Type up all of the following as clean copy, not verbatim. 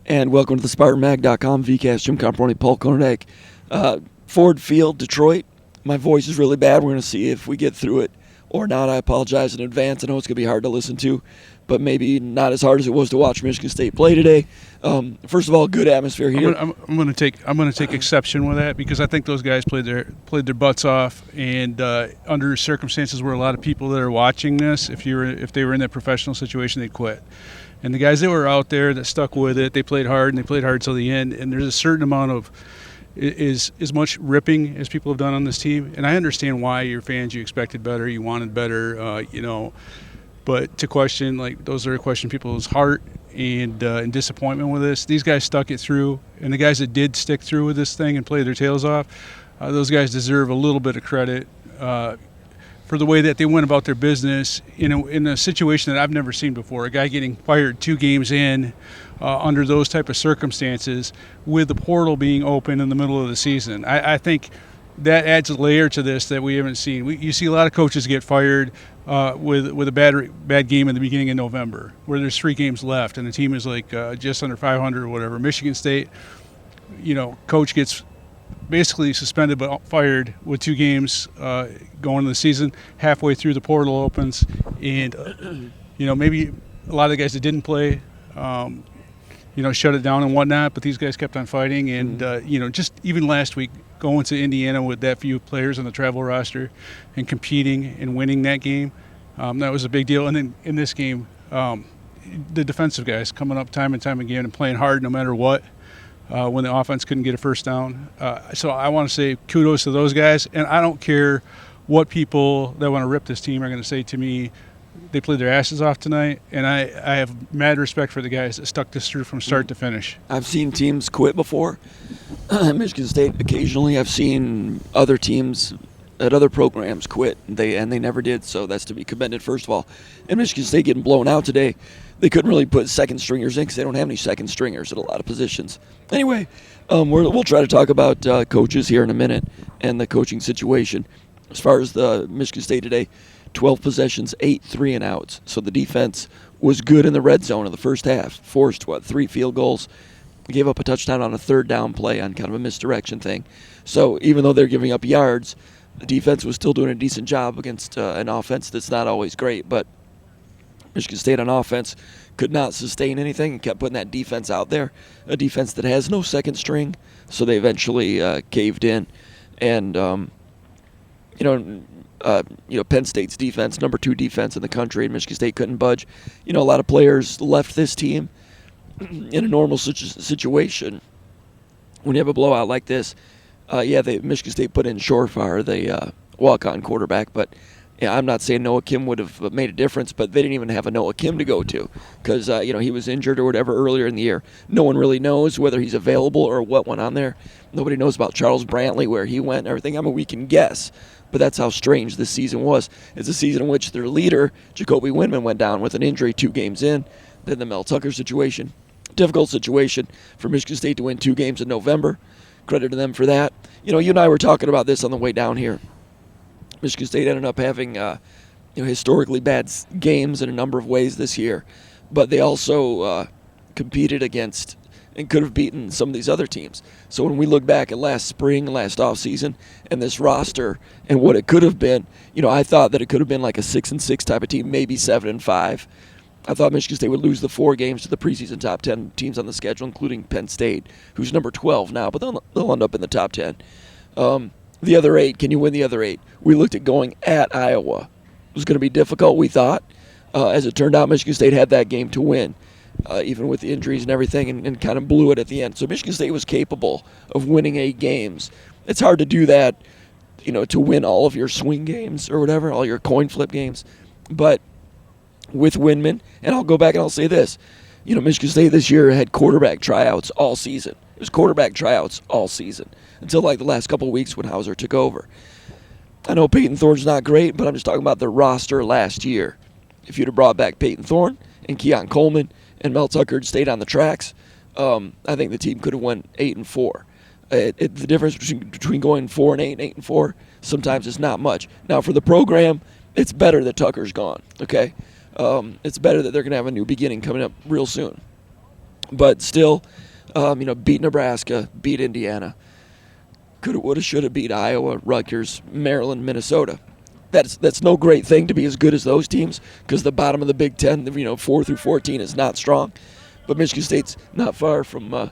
And welcome to the SpartanMag.com VCast. Jim Comparoni, Paul Konyndyk. Ford Field, Detroit. My voice is really bad. We're going to see if we get through it or not. I apologize in advance. I know it's going to be hard to listen to, but maybe not as hard as it was to watch Michigan State play today. First of all, good atmosphere here. I'm going to take exception with that because I think those guys played their butts off, and under circumstances where a lot of people that are watching this, if they were in that professional situation, they'd quit. And the guys that were out there that stuck with it, they played hard, and they played hard till the end. And there's a certain amount of as much ripping as people have done on this team. And I understand why you're fans, you expected better, you wanted better, But to question, those are question people's heart and disappointment with this. These guys stuck it through, and the guys that did stick through with this thing and play their tails off, those guys deserve a little bit of credit for the way that they went about their business in a situation that I've never seen before. A guy getting fired 2 games in under those type of circumstances with the portal being open in the middle of the season. I think that adds a layer to this that we haven't seen. You see a lot of coaches get fired with a bad game in the beginning of November where there's 3 games left and the team is just under 500 or whatever. Michigan State, coach gets basically suspended but fired with 2 games going into the season. Halfway through, the portal opens, and maybe a lot of the guys that didn't play, shut it down and whatnot. But these guys kept on fighting, and just even last week, going to Indiana with that few players on the travel roster and competing and winning that game, that was a big deal. And then in this game, the defensive guys coming up time and time again and playing hard no matter what. When the offense couldn't get a first down. So I want to say kudos to those guys, and I don't care what people that want to rip this team are going to say to me. They played their asses off tonight, and I have mad respect for the guys that stuck this through from start to finish. I've seen teams quit before. Michigan State occasionally. I've seen other teams at other programs quit, and they never did, so that's to be commended, first of all. And Michigan State getting blown out today, they couldn't really put second stringers in because they don't have any second stringers at a lot of positions. Anyway, we'll try to talk about coaches here in a minute and the coaching situation. As far as the Michigan State today, 12 possessions, 8 3-and-outs. So the defense was good in the red zone in the first half. Forced, 3 field goals. Gave up a touchdown on a third down play on kind of a misdirection thing. So even though they're giving up yards, the defense was still doing a decent job against an offense that's not always great. But Michigan State on offense could not sustain anything and kept putting that defense out there, a defense that has no second string. So they eventually caved in. And, Penn State's defense, number 2 defense in the country, and Michigan State couldn't budge. A lot of players left this team in a normal situation. When you have a blowout like this, Michigan State put in Shorefire, the walk-on quarterback, but I'm not saying Noah Kim would have made a difference, but they didn't even have a Noah Kim to go to because, he was injured or whatever earlier in the year. No one really knows whether he's available or what went on there. Nobody knows about Charles Brantley, where he went and everything. We can guess, but that's how strange this season was. It's a season in which their leader, Jacoby Windman, went down with an injury 2 games in. Then the Mel Tucker situation. Difficult situation for Michigan State to win 2 games in November. Credit to them for that. You and I were talking about this on the way down here. Michigan State ended up having historically bad games in a number of ways this year, but they also competed against and could have beaten some of these other teams. So when we look back at last spring, last offseason, and this roster and what it could have been, I thought that it could have been like a 6-6 type of team, maybe 7-5. I thought Michigan State would lose the 4 games to the preseason top 10 teams on the schedule, including Penn State, who's number 12 now, but they'll end up in the top 10. The other 8, can you win the other 8? We looked at going at Iowa. It was going to be difficult, we thought. As it turned out, Michigan State had that game to win, even with the injuries and everything, and kind of blew it at the end. So Michigan State was capable of winning 8 games. It's hard to do that, to win all of your swing games or whatever, all your coin flip games. But with Windman, and I'll go back and I'll say this, Michigan State this year had quarterback tryouts all season. It was quarterback tryouts all season until the last couple of weeks when Hauser took over. I know Peyton Thorne's not great, but I'm just talking about the roster last year. If you'd have brought back Peyton Thorne and Keon Coleman and Mel Tucker had stayed on the tracks, I think the team could have won 8-4. The difference between going 4-8 and 8-4 sometimes is not much. Now for the program, it's better that Tucker's gone. Okay, it's better that they're going to have a new beginning coming up real soon. But still, beat Nebraska, beat Indiana. Coulda, woulda, shoulda beat Iowa, Rutgers, Maryland, Minnesota. That's no great thing to be as good as those teams because the bottom of the Big Ten, 4 through 14, is not strong. But Michigan State's not far from. Is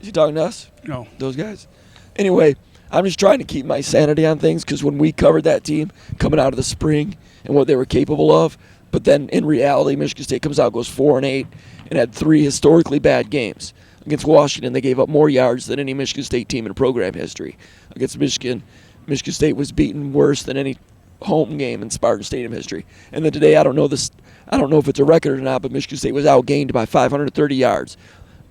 he talking to us? No. Those guys. Anyway, I'm just trying to keep my sanity on things because when we covered that team coming out of the spring and what they were capable of, but then in reality, Michigan State comes out, goes 4-8, and had 3 historically bad games. Against Washington, they gave up more yards than any Michigan State team in program history. Against Michigan State was beaten worse than any home game in Spartan Stadium history. And then today, I don't know if it's a record or not, but Michigan State was outgained by 530 yards.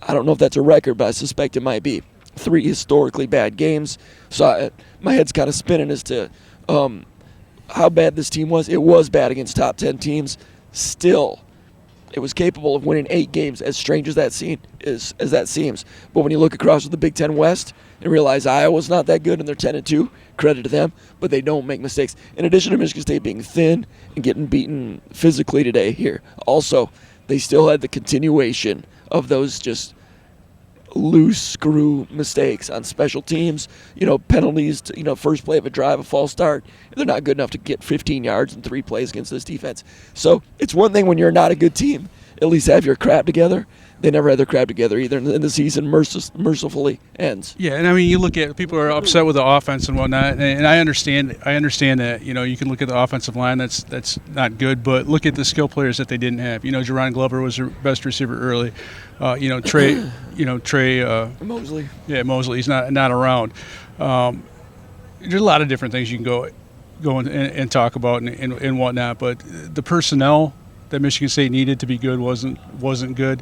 I don't know if that's a record, but I suspect it might be. 3 historically bad games. So my head's kind of spinning as to how bad this team was. It was bad against top 10 teams. Still, it was capable of winning 8 games, as strange as that seems. But when you look across the Big Ten West and realize Iowa's not that good and they're 10-2, credit to them, but they don't make mistakes. In addition to Michigan State being thin and getting beaten physically today here, also, they still had the continuation of those just loose screw mistakes on special teams, penalties, first play of a drive, a false start. They're not good enough to get 15 yards in 3 plays against this defense. So it's one thing when you're not a good team, at least have your crap together. They never had their crap together either, and the season mercifully ends. Yeah, and I mean, you look at people are upset with the offense and whatnot, and I understand that. You can look at the offensive line that's not good, but look at the skill players that they didn't have. Jerron Glover was their best receiver early. Trey. Mosley. Yeah, Mosley. He's not around. There's a lot of different things you can go and talk about and whatnot, but the personnel that Michigan State needed to be good wasn't good.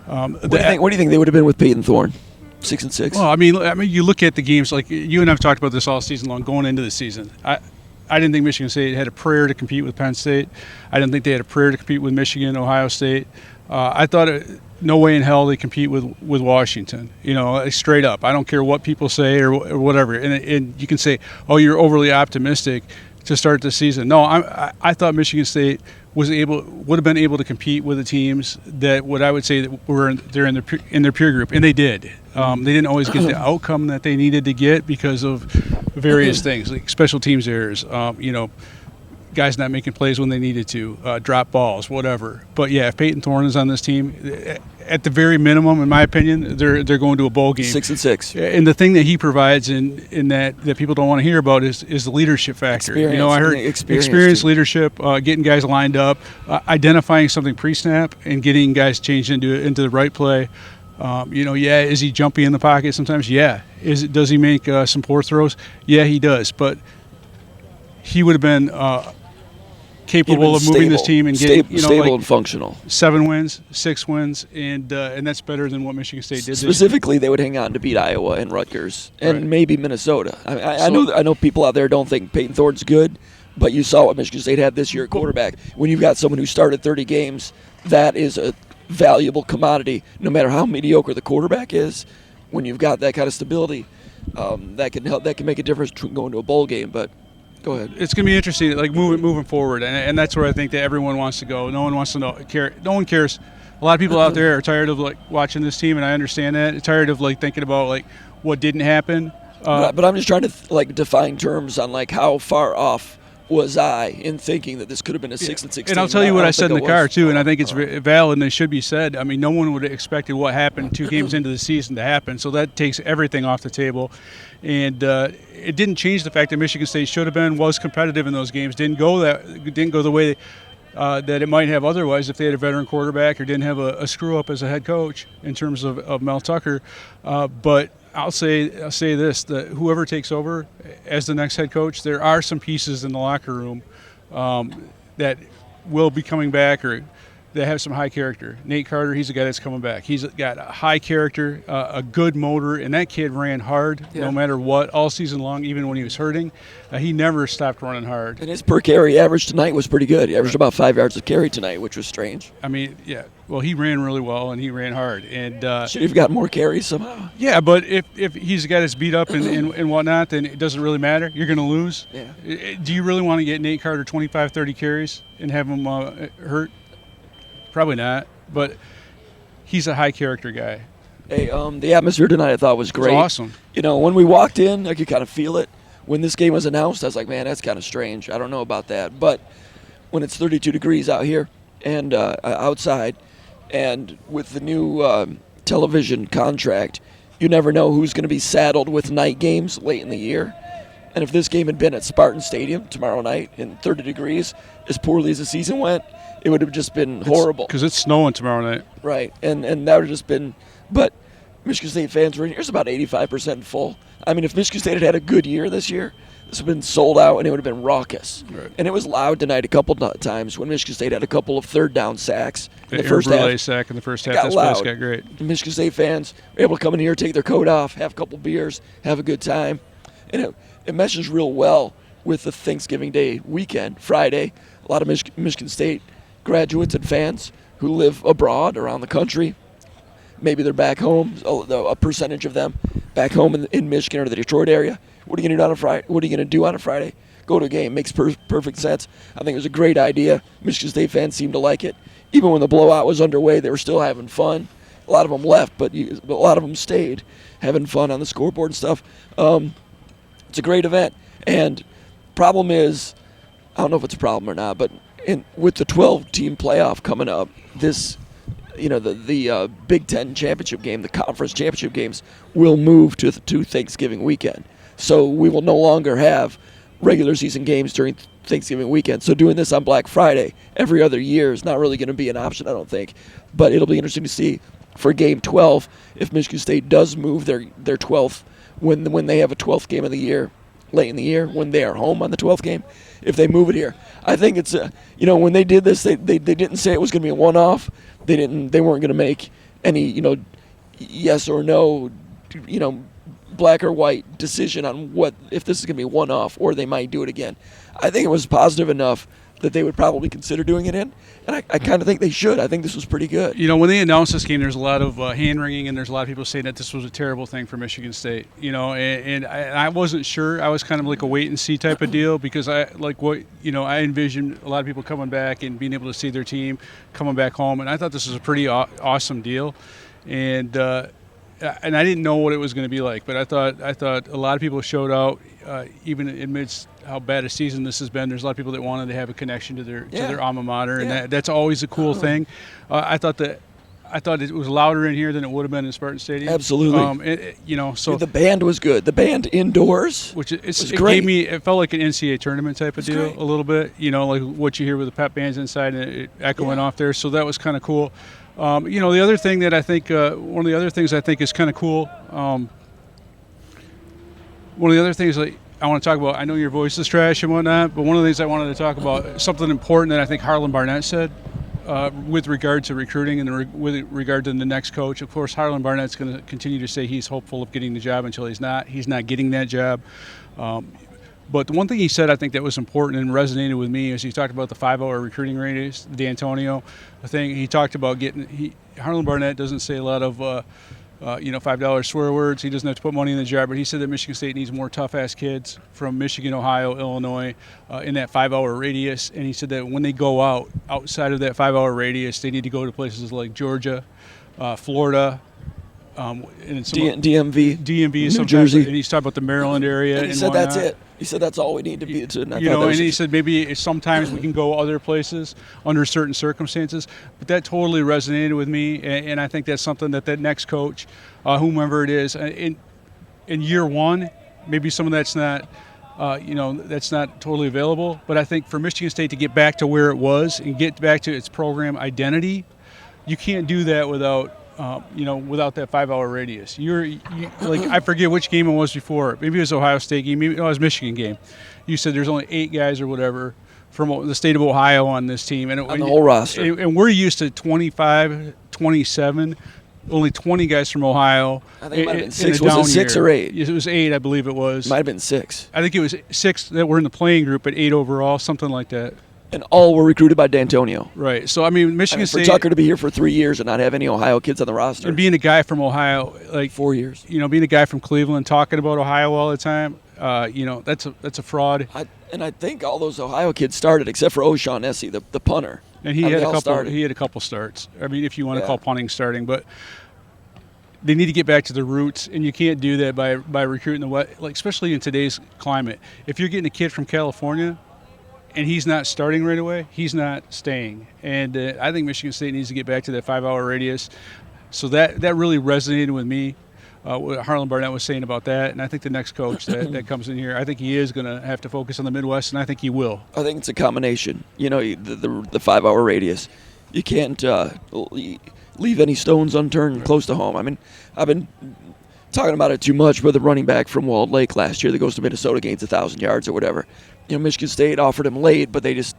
What do you think they would have been with Peyton Thorne? 6-6. Well, I mean, you look at the games like you and I've talked about this all season long. Going into the season, I didn't think Michigan State had a prayer to compete with Penn State. I didn't think they had a prayer to compete with Michigan, Ohio State. I thought no way in hell they compete with Washington. Straight up. I don't care what people say or whatever. And you can say, oh, you're overly optimistic to start the season. No, I thought Michigan State would have been able to compete with the teams that what I would say that were in their peer group, and they did. They didn't always get the outcome that they needed to get because of various things, like special teams errors. Guys not making plays when they needed to, drop balls, whatever. But yeah, if Peyton Thorne is on this team, at the very minimum, in my opinion, they're going to a bowl game. 6-6. And the thing that he provides in that people don't want to hear about is the leadership factor. I heard experience leadership, getting guys lined up, identifying something pre-snap, and getting guys changed into the right play. Is he jumpy in the pocket sometimes? Yeah. Does he make some poor throws? Yeah, he does. But he would have been capable of moving this team and getting stable and functional. 7 wins, 6 wins, and that's better than what Michigan State did. Specifically, they would hang on to beat Iowa and Rutgers and maybe Minnesota. I know people out there don't think Peyton Thorne's good, but you saw what Michigan State had this year at quarterback. When you've got someone who started 30 games, that is a valuable commodity. No matter how mediocre the quarterback is, when you've got that kind of stability, that can make a difference between going to a bowl game. But go ahead. It's going to be interesting, like moving forward, and that's where I think that everyone wants to go. No one wants to care. No one cares. A lot of people out there are tired of watching this team, and I understand that. They're tired of thinking about what didn't happen. But I'm just trying to define terms on how far off was I in thinking that this could have been a 6-6. And I'll tell you what I said in the car too, and I think it's valid and it should be said. I mean, no one would have expected what happened 2 games into the season to happen, so that takes everything off the table. And it didn't change the fact that Michigan State was competitive in those games. Didn't go the way that it might have otherwise if they had a veteran quarterback or didn't have a screw up as a head coach in terms of Mel Tucker. But I'll say this: that whoever takes over as the next head coach, there are some pieces in the locker room that will be coming back or that have some high character. Nate Carter, he's a guy that's coming back. He's got a high character, a good motor, and that kid ran hard no matter what all season long, even when he was hurting. He never stopped running hard. And his per carry average tonight was pretty good. He averaged about 5 yards of carry tonight, which was strange. I mean, yeah. Well, he ran really well, and he ran hard. And should he have got more carries somehow? Yeah, but if he's a guy that's beat up and whatnot, then it doesn't really matter. You're going to lose. Yeah. Do you really want to get Nate Carter 25, 30 carries and have him hurt? Probably not. But he's a high character guy. Hey, the atmosphere tonight I thought was great. It was awesome. You know, when we walked in, I could kind of feel it. When this game was announced, I was like, man, that's kind of strange. I don't know about that. But when it's 32 degrees out here and outside, and with the new television contract, you never know who's going to be saddled with night games late in the year. And if this game had been at Spartan Stadium tomorrow night in 30 degrees, as poorly as the season went, it would have just been horrible. Because it's snowing tomorrow night. Right, and that would have just been – but Michigan State fans were in here. It's about 85% full. I mean, if Michigan State had a good year this year, this would have been sold out, and it would have been raucous. Right. And it was loud tonight a couple times when Michigan State had a couple of third-down sacks in the first half. Sack in the first half. Got This loud. place got great. Michigan State fans were able to come in here, take their coat off, have a couple beers, have a good time. And it meshes real well with the Thanksgiving Day weekend, Friday. A lot of Michigan State graduates and fans who live abroad around the country. Maybe they're back home, a percentage of them back home in Michigan or the Detroit area. What are you going to do on a Friday? What are you going to do on a Friday? Go to a game. Makes perfect sense. I think it was a great idea. Michigan State fans seemed to like it. Even when the blowout was underway, they were still having fun. A lot of them left, but a lot of them stayed, having fun on the scoreboard and stuff. It's a great event. And problem is, I don't know if it's a problem or not, but with the 12-team playoff coming up, this, the Big Ten championship game, the conference championship games, will move to Thanksgiving weekend. So we will no longer have regular season games during Thanksgiving weekend. So doing this on Black Friday every other year is not really going to be an option, I don't think. But it'll be interesting to see for Game 12 if Michigan State does move their 12th when they have a 12th game of the year, late in the year, when they are home on the 12th game, if they move it here. I think it's, when they did this, they didn't say it was going to be a one-off. They weren't going to make any, yes or no, black or white decision on what if this is going to be one-off or they might do it again. I think it was positive enough that they would probably consider doing it in, and I kind of think they should. I think this was pretty good. When they announced this game, there's a lot of hand-wringing, and there's a lot of people saying that this was a terrible thing for Michigan State. And I wasn't sure. I was kind of like a wait-and-see type of deal because I envisioned a lot of people coming back and being able to see their team coming back home, and I thought this was a pretty awesome deal. And I didn't know what it was going to be like, but I thought a lot of people showed out, even amidst how bad a season this has been. There's a lot of people that wanted to have a connection to their alma mater, and that's always a cool thing. I thought it was louder in here than it would have been in Spartan Stadium. Absolutely. So the band was good. The band indoors, which was great. It felt like an NCAA tournament type of deal, a little bit. Like what you hear with the pep bands inside and it echoing off there. So that was kind of cool. The other thing that I think, one of the other things I think is kind of cool, one of the other things I want to talk about, I know your voice is trash and whatnot, but one of the things I wanted to talk about, something important that I think Harlan Barnett said with regard to recruiting and with regard to the next coach. Of course, Harlan Barnett's going to continue to say he's hopeful of getting the job until he's not. He's not getting that job. But the one thing he said I think that was important and resonated with me is he talked about the 5-hour recruiting radius, the D'Antonio thing. He talked about Harlan Barnett doesn't say a lot of, $5 swear words. He doesn't have to put money in the jar, but he said that Michigan State needs more tough-ass kids from Michigan, Ohio, Illinois in that 5-hour radius. And he said that when they go outside of that 5-hour radius, they need to go to places like Georgia, Florida, and DMV, New Jersey. And he's talking about the Maryland area. And he said that's it. He said that's all we need to be. And he said maybe sometimes we can go other places under certain circumstances. But that totally resonated with me, and I think that's something that next coach, whomever it is, in year one, maybe some of that's not, that's not totally available. But I think for Michigan State to get back to where it was and get back to its program identity, you can't do that without that 5-hour radius. I forget which game it was before. Maybe it was Ohio State game. Maybe it was Michigan game. You said there's only 8 guys or whatever from the state of Ohio on this team. And on the whole roster. And we're used to 25, 27, only 20 guys from Ohio. I think it might have been 6. Was it 6 or 8? It was 8, I believe it was. Might have been 6. I think it was 6 that were in the playing group at 8 overall, something like that. And all were recruited by D'Antonio. Right. So, Michigan State. For Tucker to be here for 3 years and not have any Ohio kids on the roster. And being a guy from Ohio, 4 years. Being a guy from Cleveland, talking about Ohio all the time, that's a fraud. And I think all those Ohio kids started except for O'Shaughnessy, the punter. And he had a couple starts. I mean, if you want to call punting starting, but they need to get back to the roots, and you can't do that by recruiting especially in today's climate. If you're getting a kid from California and he's not starting right away, he's not staying. And I think Michigan State needs to get back to that 5-hour radius. So that really resonated with me, what Harlan Barnett was saying about that. And I think the next coach that comes in here, I think he is going to have to focus on the Midwest, and I think he will. I think it's a combination. The 5-hour radius. You can't leave any stones unturned close to home. I mean, I've been talking about it too much, but the running back from Walled Lake last year that goes to Minnesota gains 1,000 yards or whatever. Michigan State offered him late, but they just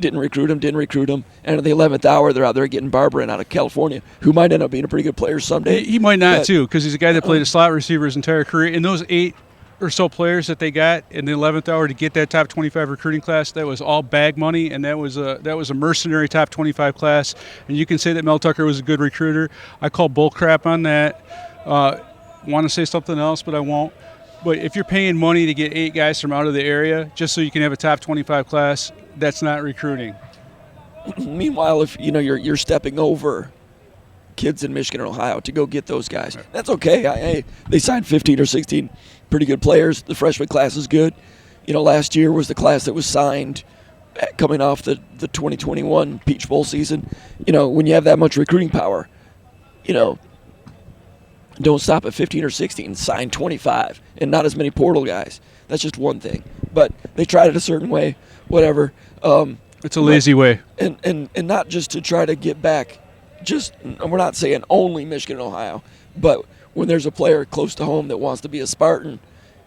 didn't recruit him. And at the 11th hour, they're out there getting Barberin out of California, who might end up being a pretty good player someday. He might not, too, because he's a guy that played a slot receiver his entire career. And those 8 or so players that they got in the 11th hour to get that top 25 recruiting class, that was all bag money, and that was a mercenary top 25 class. And you can say that Mel Tucker was a good recruiter. I call bull crap on that. Want to say something else, but I won't. But if you're paying money to get 8 guys from out of the area just so you can have a top 25 class, that's not recruiting. Meanwhile, if you're stepping over kids in Michigan or Ohio to go get those guys, that's okay. They signed 15 or 16 pretty good players. The freshman class is good. Last year was the class that was signed coming off the 2021 Peach Bowl season. When you have that much recruiting power, don't stop at 15 or 16. Sign 25 and not as many portal guys. That's just one thing. But they tried it a certain way, whatever. It's a lazy way. And not just to try to get back, we're not saying only Michigan and Ohio, but when there's a player close to home that wants to be a Spartan,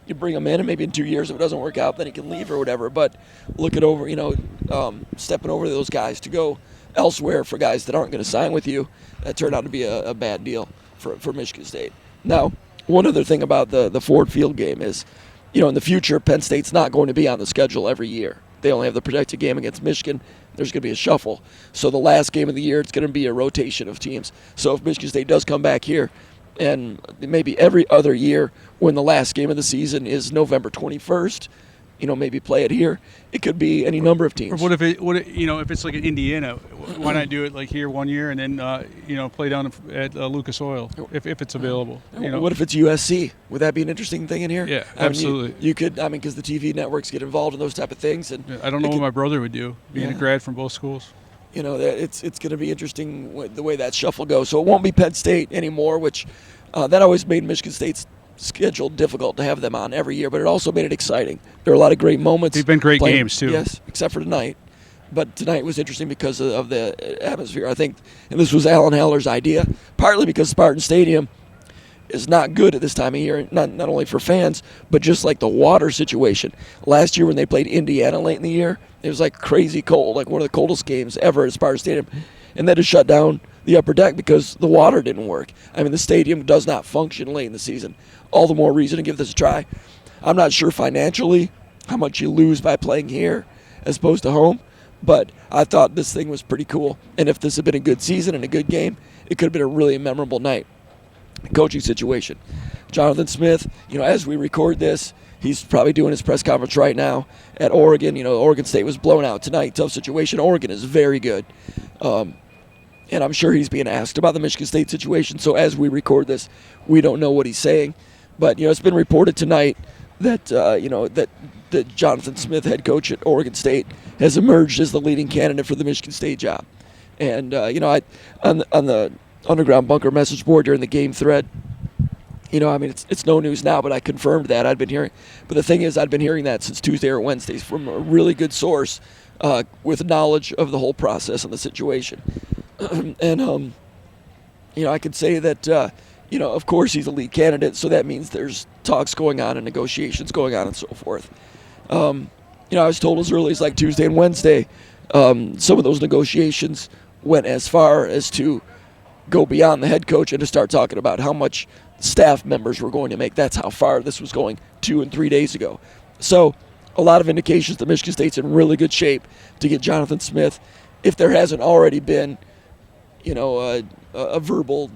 you bring him in, and maybe in 2 years if it doesn't work out, then he can leave or whatever. But look at stepping over those guys to go elsewhere for guys that aren't going to sign with you, that turned out to be a bad deal for Michigan State. Now, one other thing about the Ford Field game is, in the future, Penn State's not going to be on the schedule every year. They only have the projected game against Michigan. There's going to be a shuffle. So the last game of the year, it's going to be a rotation of teams. So if Michigan State does come back here, and maybe every other year when the last game of the season is November 21st, maybe play it here. It could be any number of teams. Or if it's like in Indiana, why not do it like here one year and then play down at Lucas Oil if it's available? What if it's USC? Would that be an interesting thing in here? Yeah, absolutely. You could, because the TV networks get involved in those type of things. And I don't know what my brother would do, being a grad from both schools. It's going to be interesting the way that shuffle goes. So it won't be Penn State anymore, which that always made Michigan State's schedule difficult to have them on every year, but it also made it exciting. There are a lot of great moments. They've been great games, too. Yes, except for tonight. But tonight was interesting because of the atmosphere, I think. And this was Alan Haller's idea, partly because Spartan Stadium is not good at this time of year, not only for fans, but just like the water situation. Last year when they played Indiana late in the year, it was like crazy cold, like one of the coldest games ever at Spartan Stadium. And that has shut down the upper deck because the water didn't work. The stadium does not function late in the season. All the more reason to give this a try. I'm not sure financially how much you lose by playing here as opposed to home, but I thought this thing was pretty cool. And if this had been a good season and a good game, it could have been a really memorable night. Coaching situation. Jonathan Smith, as we record this, he's probably doing his press conference right now at Oregon. Oregon State was blown out tonight. Tough situation. Oregon is very good. And I'm sure he's being asked about the Michigan State situation. So as we record this, we don't know what he's saying. But, it's been reported tonight that, that Jonathan Smith, head coach at Oregon State, has emerged as the leading candidate for the Michigan State job. And, I on the Underground Bunker message board during the game thread, it's no news now, but I confirmed that. I'd been hearing. But the thing is, I'd been hearing that since Tuesday or Wednesday from a really good source with knowledge of the whole process and the situation. And, I could say that, of course he's a lead candidate, so that means there's talks going on and negotiations going on and so forth. I was told as early as like Tuesday and Wednesday, some of those negotiations went as far as to go beyond the head coach and to start talking about how much staff members were going to make. That's how far this was going 2 and 3 days ago. So a lot of indications that Michigan State's in really good shape to get Jonathan Smith, if there hasn't already been, a verbal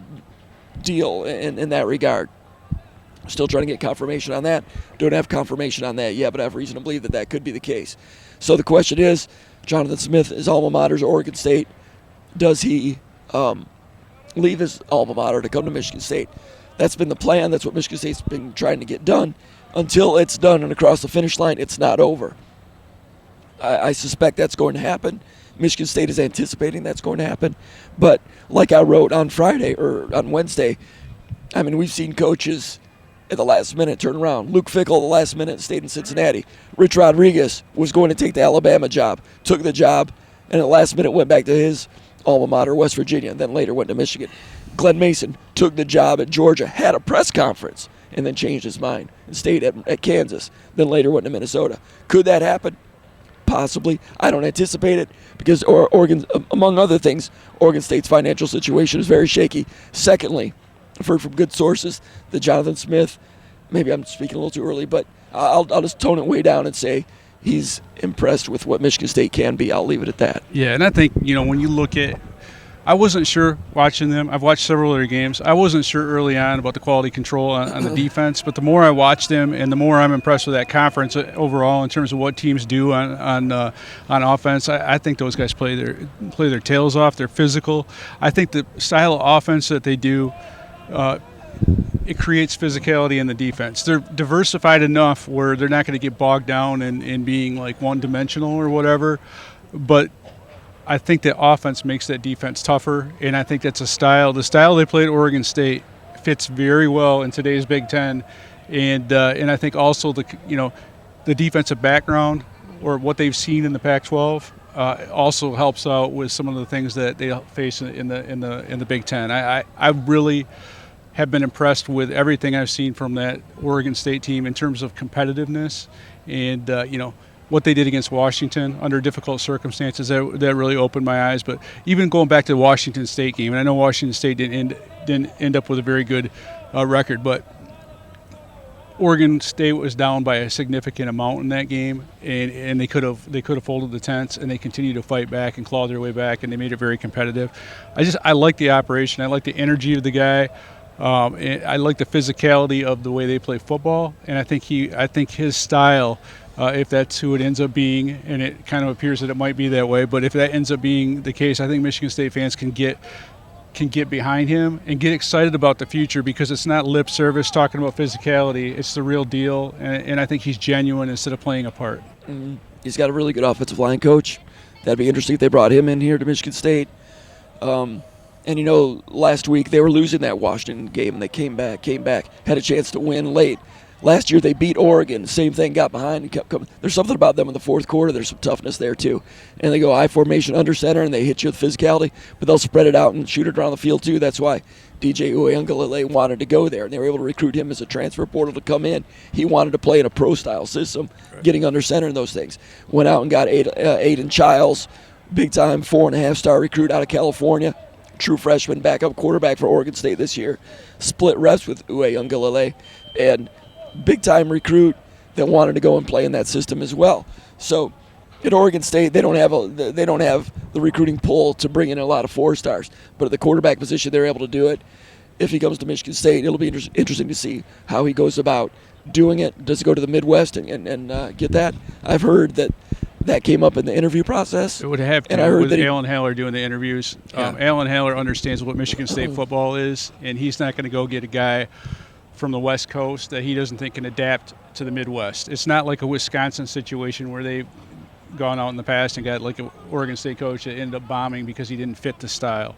deal in that regard. Still trying to get confirmation on that. Don't have confirmation on that yet, but I have reason to believe that could be the case. So the question is, Jonathan Smith, his alma mater is Oregon State. Does he leave his alma mater to come to Michigan State? That's been the plan. That's what Michigan State's been trying to get done. Until it's done and across the finish line, it's not over. I suspect that's going to happen. Michigan State is anticipating that's going to happen. But like I wrote on Friday or on Wednesday, I mean, we've seen coaches at the last minute turn around. Luke Fickell at the last minute stayed in Cincinnati. Rich Rodriguez was going to take the Alabama job, took the job, and at the last minute went back to his alma mater, West Virginia, and then later went to Michigan. Glenn Mason took the job at Georgia, had a press conference, and then changed his mind and stayed at Kansas, then later went to Minnesota. Could that happen? Possibly. I don't anticipate it because Oregon, among other things, Oregon State's financial situation is very shaky. Secondly, I've heard from good sources that Jonathan Smith, maybe I'm speaking a little too early, but I'll just tone it way down and say he's impressed with what Michigan State can be. I'll leave it at that. Yeah, and I think, when you look at, I wasn't sure watching them. I've watched several of their games. I wasn't sure early on about the quality control on the defense, but the more I watch them and the more I'm impressed with that conference overall in terms of what teams do on offense. I think those guys play their tails off. They're physical. I think the style of offense that they do, it creates physicality in the defense. They're diversified enough where they're not going to get bogged down in being like one-dimensional or whatever, but I think that offense makes that defense tougher, and I think that's a style. The style they play at Oregon State fits very well in today's Big Ten, and I think also the defensive background or what they've seen in the Pac-12 also helps out with some of the things that they face in the Big Ten. I really have been impressed with everything I've seen from that Oregon State team in terms of competitiveness and what they did against Washington under difficult circumstances. That really opened my eyes. But even going back to the Washington State game, and I know Washington State didn't end up with a very good record, but Oregon State was down by a significant amount in that game, and they could have folded the tents, and they continued to fight back and claw their way back, and they made it very competitive. I like the operation. I like the energy of the guy. I like the physicality of the way they play football, and I think his style, if that's who it ends up being, and it kind of appears that it might be that way, but if that ends up being the case, I think Michigan State fans can get behind him and get excited about the future because it's not lip service talking about physicality. It's the real deal, and I think he's genuine instead of playing a part. Mm-hmm. He's got a really good offensive line coach. That'd be interesting if they brought him in here to Michigan State. And last week they were losing that Washington game, and they came back, had a chance to win late. Last year they beat Oregon. Same thing, got behind and kept coming. There's something about them in the fourth quarter. There's some toughness there too. And they go I formation under center, and they hit you with physicality, but they'll spread it out and shoot it around the field too. That's why DJ Uiagalelei wanted to go there, and they were able to recruit him as a transfer portal to come in. He wanted to play in a pro-style system, getting under center and those things. Went out and got Aiden Childs, big-time 4.5-star recruit out of California. True freshman backup quarterback for Oregon State this year. Split reps with Uiagalelei, and big-time recruit that wanted to go and play in that system as well. So at Oregon State, they don't have the recruiting pull to bring in a lot of 4-stars, but at the quarterback position, they're able to do it. If he comes to Michigan State, it'll be interesting to see how he goes about doing it. Does he go to the Midwest and get that? I've heard that came up in the interview process. It would have to, and I heard with that Alan Haller doing the interviews. Yeah. Alan Haller understands what Michigan State football is, and he's not going to go get a guy from the West Coast that he doesn't think can adapt to the Midwest. It's not like a Wisconsin situation where they've gone out in the past and got like an Oregon State coach that ended up bombing because he didn't fit the style.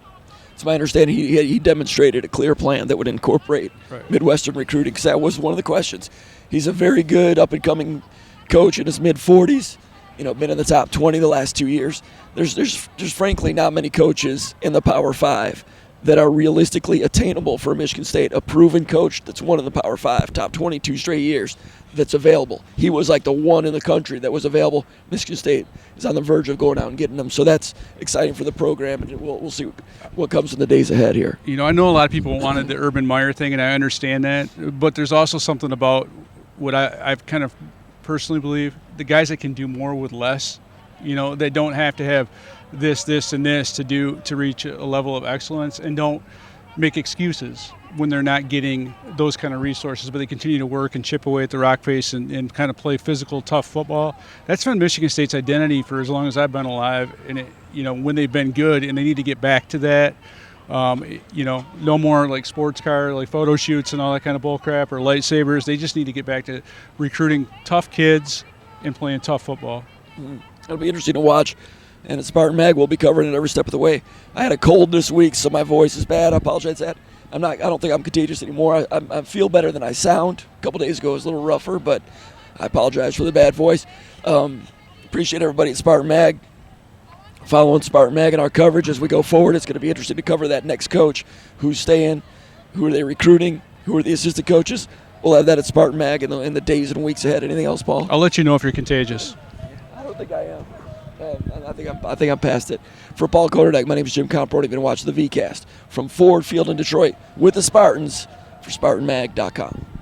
It's my understanding he demonstrated a clear plan that would incorporate Midwestern recruiting, because that was one of the questions. He's a very good up-and-coming coach in his mid-40s. Been in the top 20 the last 2 years. There's frankly not many coaches in the Power 5 that are realistically attainable for Michigan State. A proven coach that's won in the Power 5, top 22 straight years, that's available. He was like the one in the country that was available. Michigan State is on the verge of going out and getting them. So that's exciting for the program, and we'll see what comes in the days ahead here. I know a lot of people wanted the Urban Meyer thing, and I understand that, but there's also something about what I've kind of personally believe, the guys that can do more with less. They don't have to have this, and this to reach a level of excellence, and don't make excuses when they're not getting those kind of resources, but they continue to work and chip away at the rock face and kind of play physical, tough football. That's been Michigan State's identity for as long as I've been alive. And when they've been good, and they need to get back to that. No more like sports car, like photo shoots and all that kind of bull crap, or lightsabers. They just need to get back to recruiting tough kids and playing tough football. It'll be interesting to watch. And at SpartanMag, we'll be covering it every step of the way. I had a cold this week, so my voice is bad. I apologize for that. I don't think I'm contagious anymore. I feel better than I sound. A couple days ago it was a little rougher, but I apologize for the bad voice. Appreciate everybody at SpartanMag following SpartanMag and our coverage as we go forward. It's going to be interesting to cover that next coach, who's staying, who are they recruiting, who are the assistant coaches. We'll have that at SpartanMag in the days and weeks ahead. Anything else, Paul? I'll let you know if you're contagious. I don't think I am. I think I'm past it. For Paul Konyndyk, my name is Jim Comparoni. You've been watching the VCast from Ford Field in Detroit with the Spartans for SpartanMag.com.